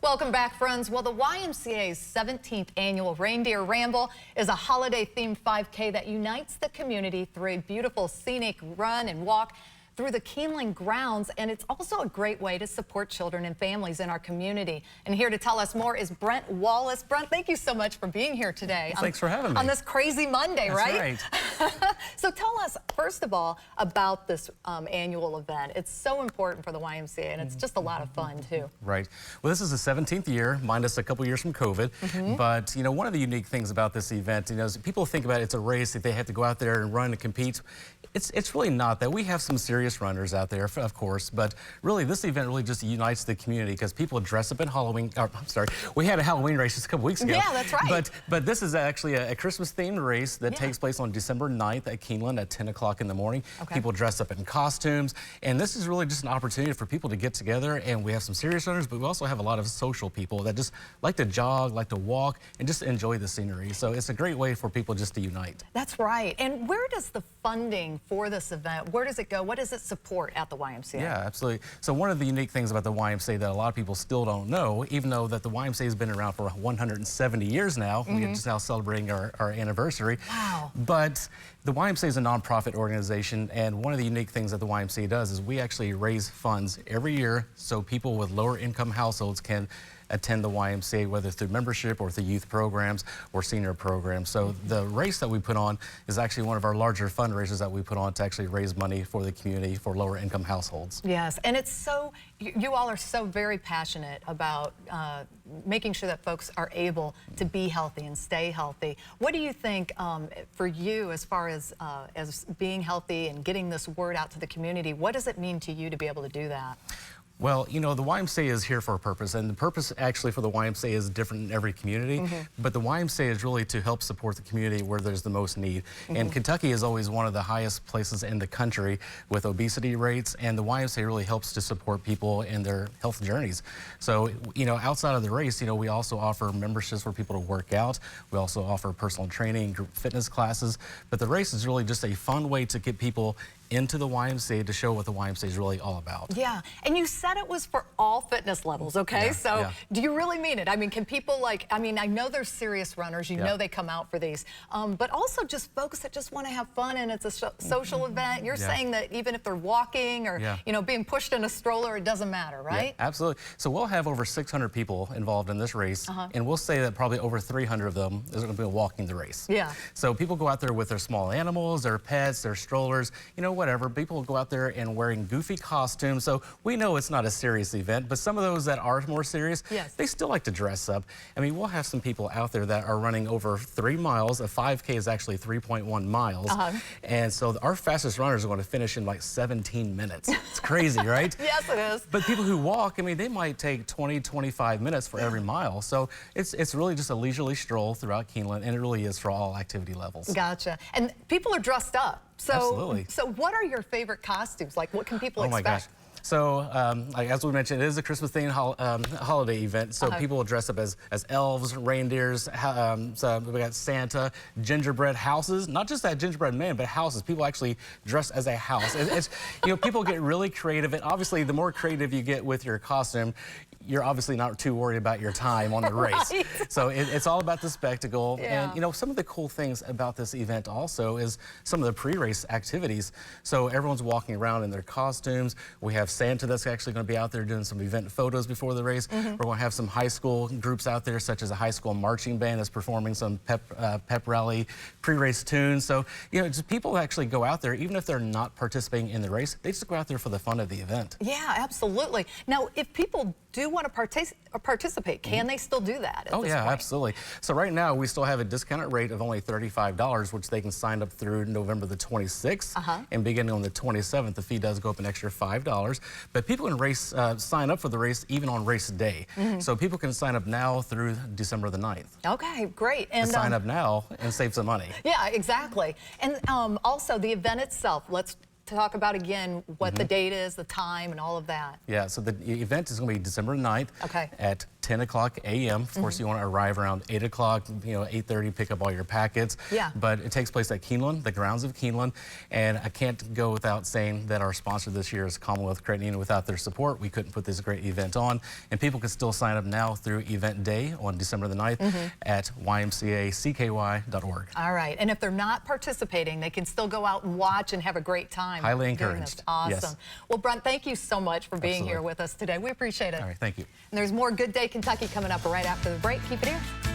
Welcome back, friends. Well, the YMCA's 17th annual Reindeer Ramble is a holiday-themed 5K that unites the community through a beautiful scenic run and walk through the Keeneland grounds, and it's also a great way to support children and families in our community. And here to tell us more is Brent Wallace. Brent, thank you so much for being here today. Well, thanks for having me. On this crazy Monday, That's right? So tell us, first of all, about this annual event. It's so important for the YMCA, and it's just a lot of fun, too. Right. Well, this is the 17th year, minus a couple years from COVID. But, you know, one of the unique things about this event, you know, is people think about it's a race that they have to go out there and run and compete. It's really not that. We have some serious runners out there, of course, but really this event really just unites the community because people dress up in Halloween. I'm sorry, we had a Halloween race just a couple weeks ago. Yeah, that's right. But this is actually a Christmas-themed race that takes place on December 9th at Keeneland at 10 o'clock in the morning. Okay. People dress up in costumes, and this is really just an opportunity for people to get together, and we have some serious runners, but we also have a lot of social people that just like to jog, like to walk, and just enjoy the scenery. So it's a great way for people just to unite. That's right. And where does the funding for this event, where does it go? What does it support at the YMCA? Yeah, absolutely. So one of the unique things about the YMCA that a lot of people still don't know, even though that the YMCA has been around for 170 years now, we're just now celebrating our anniversary. Wow. But the YMCA is a nonprofit organization, and one of the unique things that the YMCA does is we actually raise funds every year so people with lower income households can attend the YMCA, whether through membership or through youth programs or senior programs. So the race that we put on is actually one of our larger fundraisers that we put on to actually raise money for the community for lower income households. Yes, and it's so, you all are so very passionate about making sure that folks are able to be healthy and stay healthy. What do you think for you as far as being healthy and getting this word out to the community, what does it mean to you to be able to do that? Well, you know, the YMCA is here for a purpose, and the purpose actually for the YMCA is different in every community, but the YMCA is really to help support the community where there's the most need. And Kentucky is always one of the highest places in the country with obesity rates, and the YMCA really helps to support people in their health journeys. So, you know, outside of the race, you know, we also offer memberships for people to work out. We also offer personal training, group fitness classes, but the race is really just a fun way to get people into the YMCA to show what the YMCA is really all about. Yeah, and you said it was for all fitness levels, okay? So do you really mean it? I mean, can people I know there's serious runners, you know they come out for these, but also just folks that just want to have fun and it's a social event. You're saying that even if they're walking or, you know, being pushed in a stroller, it doesn't matter, right? Yeah, absolutely. So we'll have over 600 people involved in this race, and we'll say that probably over 300 of them is going to be walking the race. Yeah. So people go out there with their small animals, their pets, their strollers, you know, whatever. People go out there and wearing goofy costumes. So we know it's not a serious event, but some of those that are more serious, they still like to dress up. I mean, we'll have some people out there that are running over 3 miles. A 5K is actually 3.1 miles. And so our fastest runners are going to finish in like 17 minutes. It's crazy, right? Yes, it is. But people who walk, I mean, they might take 20, 25 minutes for every mile. So it's really just a leisurely stroll throughout Keeneland, and it really is for all activity levels. Gotcha. And people are dressed up. So, absolutely. So what are your favorite costumes? Like, what can people expect? Oh my gosh. So, as we mentioned, it is a Christmas-themed holiday event, so people will dress up as elves, reindeers, so we got Santa, gingerbread houses, not just that gingerbread man, but houses. People actually dress as a house. It's you know, people get really creative, and obviously the more creative you get with your costume, you're obviously not too worried about your time on the race. So it's all about the spectacle. And, you know, some of the cool things about this event also is some of the pre-race activities. So everyone's walking around in their costumes. We have Santa that's actually going to be out there doing some event photos before the race. We're going to have some high school groups out there, such as a high school marching band that's performing some pep rally pre-race tunes. So, you know, just people actually go out there, even if they're not participating in the race, they just go out there for the fun of the event. Yeah, absolutely. Now, if people do want to participate, can they still do that at this point? Absolutely. So right now we still have a discounted rate of only $35, which they can sign up through November the 26th, and beginning on the 27th, the fee does go up an extra $5. But people can sign up for the race even on race day. So people can sign up now through December the 9th. Okay, great. And sign up now and save some money. Yeah, exactly. And also the event itself. Let's talk about again what the date is, the time, and all of that. Yeah, so the event is going to be December 9th at 10 o'clock a.m. Of course, you want to arrive around 8 o'clock, 8:30, pick up all your packets. Yeah. But it takes place at Keeneland, the grounds of Keeneland. And I can't go without saying that our sponsor this year is Commonwealth Credit Union. Without their support, we couldn't put this great event on. And people can still sign up now through Event Day on December the 9th at ymcacky.org. All right. And if they're not participating, they can still go out and watch and have a great time. Highly doing encouraged. this. Awesome. Yes. Well, Brent, thank you so much for being Absolutely. here with us today. We appreciate it. All right, thank you. And there's more Good Day Kentucky coming up right after the break. Keep it here.